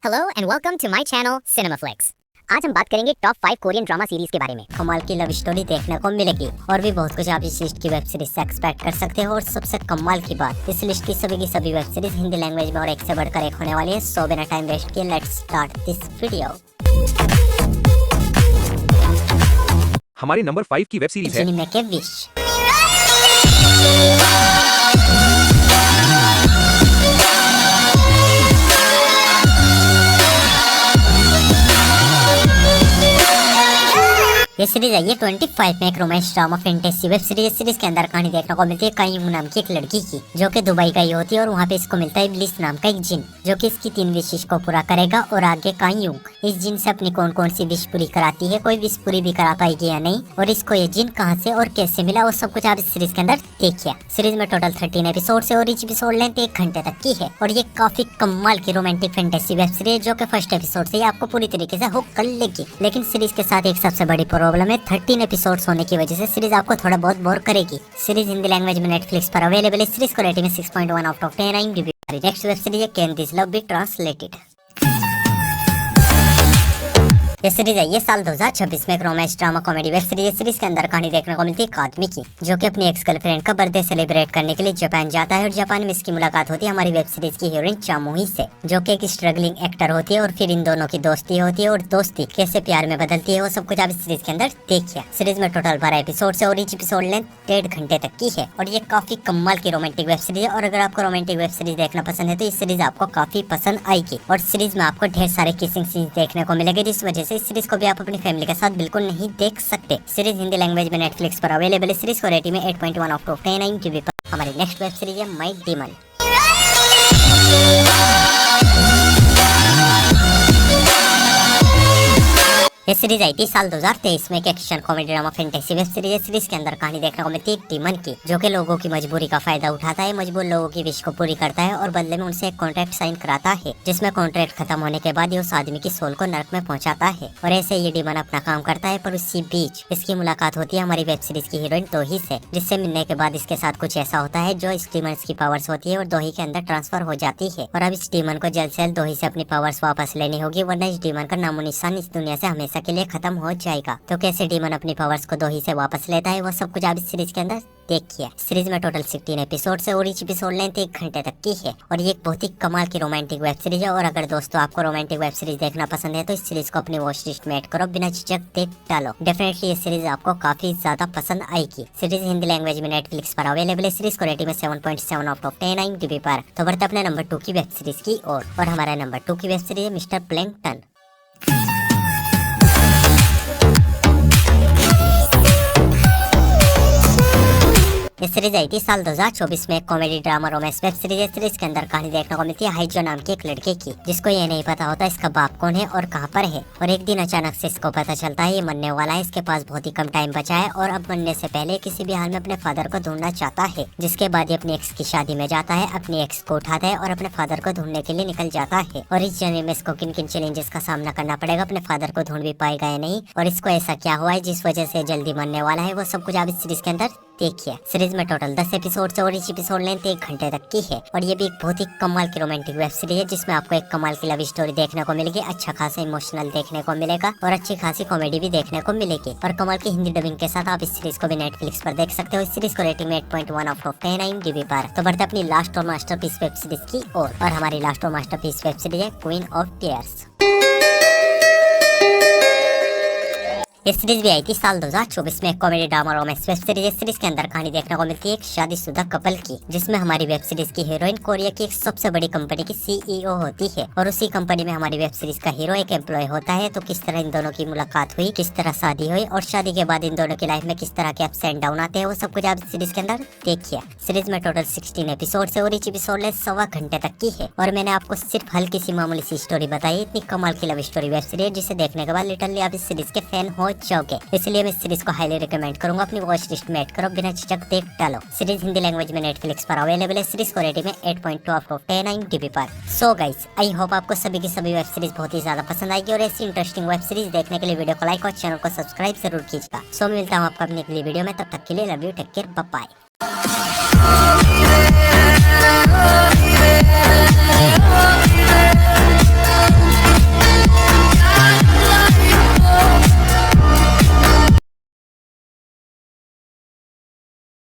Hello and welcome to my channel Cinemaflix. आज हम बात करेंगे टॉप 5 कोरियन ड्रामा सीरीज के बारे में। कमाल की लव स्टोरी देखने को मिलेगी और भी बहुत कुछ आप इस लिस्ट की वेब सीरीज से एक्सपेक्ट कर सकते हो। और सबसे कमाल की बात, इस लिस्ट की सभी वेब सीरीज हिंदी लैंग्वेज में और एक से बढ़कर एक होने वाली है। सो बिना टाइम वेस्ट किए लेट्स स्टार्ट दिस वीडियो। हमारी नंबर 5 की वेब सीरीज है जिनमें के विश। ये सीरीज है ये 25 में एक romance drama fantasy web series के अंदर कहानी देखने को मिलती है कांग नाम की एक लड़की की, जो कि दुबई का ही होती है। और वहाँ पे इसको मिलता है इब्लिस नाम का एक जिन, जो कि इसकी 3 विशेष को पूरा करेगा। और आगे कांग इस जिन से अपनी कौन कौन सी विश पूरी कराती है, कोई विश पूरी भी करा पाएगी या नहीं, और इसको ये जिन कहाँ से और कैसे मिला, वो सब कुछ आप इस सीरीज के अंदर देखिए। सीरीज में टोटल 13 एपिसोड है और ईच एपिसोड लेंथ 1 घंटे तक की है। और ये काफी कमाल की रोमांटिक फैंटेसी वेब सीरीज, जो कि फर्स्ट एपिसोड से ही आपको पूरी तरीके से हुक कर लेगी। लेकिन सीरीज के साथ एक सबसे बड़ी प्रॉब्लम है, 13 एपिसोड्स होने की वजह से सीरीज आपको थोड़ा बहुत बोर करेगी। सीरीज हिंदी लैंग्वेज में नेटफ्लिक्स पर अवेलेबल है। सीरीज को rating 6.1 out of 10 IMDb। Next web series है can this love be translated. ये सीरीज है ये साल 2026 में एक romance drama comedy web series. Series के अंदर कहानी देखने को मिलती है एक आदमी की, जो कि अपनी एक्स गर्लफ्रेंड का बर्थडे सेलिब्रेट करने के लिए जापान जाता है। और जापान में इसकी मुलाकात होती है हमारी वेब सीरीज की हीरोइन चामुही से, जो कि एक स्ट्रगलिंग एक्टर होती है। और फिर इन दोनों की दोस्ती होती है और दोस्ती कैसे प्यार में बदलती है, वो सब कुछ आप इस सीरीज के अंदर देखिए। सीरीज में टोटल 12 एपिसोड है और ईच एपिसोड लेंथ 1.5 घंटे तक की है। और ये काफी कमाल की रोमांटिक वेब सीरीज है। और अगर आपको रोमांटिक वेब सीरीज देखना पसंद है तो इस सीरीज आपको काफी पसंद आएगी। और सीरीज में आपको ढेर सारे किसिंग सीन्स देखने को मिलेंगे, जिस वजह से इस सीरीज को भी आप अपनी फैमिली के साथ बिल्कुल नहीं देख सकते। सीरीज हिंदी लैंग्वेज में नेटफ्लिक्स पर अवेलेबल है। सीरीज को रेटिंग में 8.1 आउट ऑफ 10 IMDb पर। हमारी नेक्स्ट वेब सीरीज है माय डीमन। ये सीरीज आई थी साल 2023 में एक action comedy drama fantasy web series है। सीरीज के अंदर कहानी देखने को मिलती है एक डीमन की, जो कि लोगों की मजबूरी का फायदा उठाता है, मजबूर लोगों की विश को पूरी करता है और बदले में उनसे एक कॉन्ट्रैक्ट साइन कराता है, जिसमें कॉन्ट्रैक्ट खत्म होने के बाद ये उस आदमी की सोल को नर्क में पहुंचाता है। और ऐसे ये डीमन अपना काम करता है। पर उसी बीच इसकी मुलाकात होती है हमारी वेब सीरीज की हीरोइन दोही से, जिससे मिलने के बाद इसके साथ कुछ ऐसा होता है जो इस डीमन की पावर्स होती है और दोही के अंदर ट्रांसफर हो जाती है। और अब इस डीमन को जल्द से जल्द दोही से अपनी पावर्स वापस लेनी होगी, वरना इस डीमन का नामो निशान इस दुनिया से हमेशा के लिए खत्म हो जाएगा। तो कैसे डीमन अपनी पावर्स को दोही से वापस लेता है, वो सब कुछ आप इस सीरीज के अंदर देखिए। सीरीज में टोटल 16 एपिसोड है और ईच एपिसोड लेंथ 1 घंटे तक की है। और ये एक बहुत ही कमाल की रोमांटिक वेब सीरीज है। और अगर दोस्तों आपको रोमांटिक वेब सीरीज देखना पसंद है तो इस सीरीज को अपनी वॉच लिस्ट में ऐड करो, बिना झिझक देख डालो। डेफिनेटली ये सीरीज आपको काफी ज्यादा पसंद आएगी। सीरीज हिंदी लैंग्वेज में नेटफ्लिक्स पर अवेलेबल है। सीरीज को रेटिंग में 7.7 आउट ऑफ 10 IMDb पर। तो बढ़ते अपने नंबर 2 की वेब सीरीज की ओर। और हमारा नंबर 2 की वेब सीरीज है मिस्टर प्लैंकटन। ये सीरीज आई थी साल 2024 में एक comedy drama romance web series है। सीरीज के अंदर कहानी देखने को मिलती है हाइजो नाम की एक लड़के की, जिसको ये नहीं पता होता इसका बाप कौन है और कहाँ पर है। और एक दिन अचानक से इसको पता चलता है ये मरने वाला है, इसके पास बहुत ही कम टाइम बचा है और अब मरने से पहले किसी भी हाल में अपने फादर को ढूंढना चाहता है। जिसके बाद ये अपनी एक्स की शादी में जाता है, अपनी एक्स को उठाता है और अपने फादर को ढूंढने के लिए निकल जाता है। और इस जर्नी में इसको किन किन चैलेंजेस का सामना करना पड़ेगा, अपने फादर को ढूंढ भी पाएगा या नहीं, और इसको ऐसा क्या हुआ है जिस वजह से जल्दी मरने वाला है, वो सब कुछ आप इस सीरीज के अंदर देखिए। सीरीज में टोटल 10 एपिसोड है और इस एपिसोड लेंथ 1 घंटे तक की है। और ये भी एक बहुत ही कमाल की रोमांटिक वेब सीरीज है, जिसमें आपको एक कमाल की लव स्टोरी देखने को मिलेगी, अच्छा खासा इमोशनल देखने को मिलेगा और अच्छी खासी कॉमेडी भी देखने को मिलेगी। और कमाल की हिंदी डबिंग के साथ आप इस सीरीज को भी नेटफ्लिक्स पर देख सकते हो। इस सीरीज को रेटिंग में 8.1 आउट ऑफ 10 IMDb पर। तो बढ़ते अपनी लास्ट और मास्टरपीस वेब सीरीज की ओर। और हमारी लास्ट और मास्टरपीस वेब सीरीज है क्वीन ऑफ टीयर्स। ये सीरीज भी आई थी साल 2024 में एक comedy drama romance web series है। सीरीज के अंदर कहानी देखने को मिलती है एक शादीशुदा कपल की, जिसमें हमारी वेब सीरीज की हीरोइन कोरिया की एक सबसे बड़ी कंपनी की CEO होती है। और उसी कंपनी में हमारी वेब सीरीज का हीरो एक एम्प्लॉय होता है। तो किस तरह इन दोनों की मुलाकात हुई, किस तरह शादी हुई और शादी के बाद इन दोनों की लाइफ में किस तरह के अप्स एंड डाउन आते हैं, वो सब कुछ आप सीरीज के अंदर देखिए। सीरीज में टोटल 16 एपिसोड है और ईच एपिसोड ले 1.25 घंटे तक की है। और मैंने आपको सिर्फ हल्की सी मामूली सी स्टोरी बताई, इतनी कमाल की लव स्टोरी वेब सीरीज जिसे देखने के बाद लिटरली आप इस सीरीज के फैन हो जाओगे। इसलिए मैं इस सीरीज को हाईली रिकमेंड करूंगा, अपनी वॉच लिस्ट में ऐड करो, बिना झिझक देख डालो। सीरीज हिंदी लैंग्वेज में नेटफ्लिक्स पर अवेलेबल है। सीरीज को रेटिंग में 8.2 आउट ऑफ 10 IMDb पर। सो गाइस, आई होप आपको सभी की सभी वेब सीरीज बहुत ही ज्यादा पसंद आएगी। और ऐसी इंटरेस्टिंग वेब सीरीज देखने के लिए वीडियो को लाइक और चैनल को सब्सक्राइब जरूर कीजिएगा। सो मिलता हूँ आपको अपनी अगली वीडियो में, तब तक के लिए love you, take care, bye bye.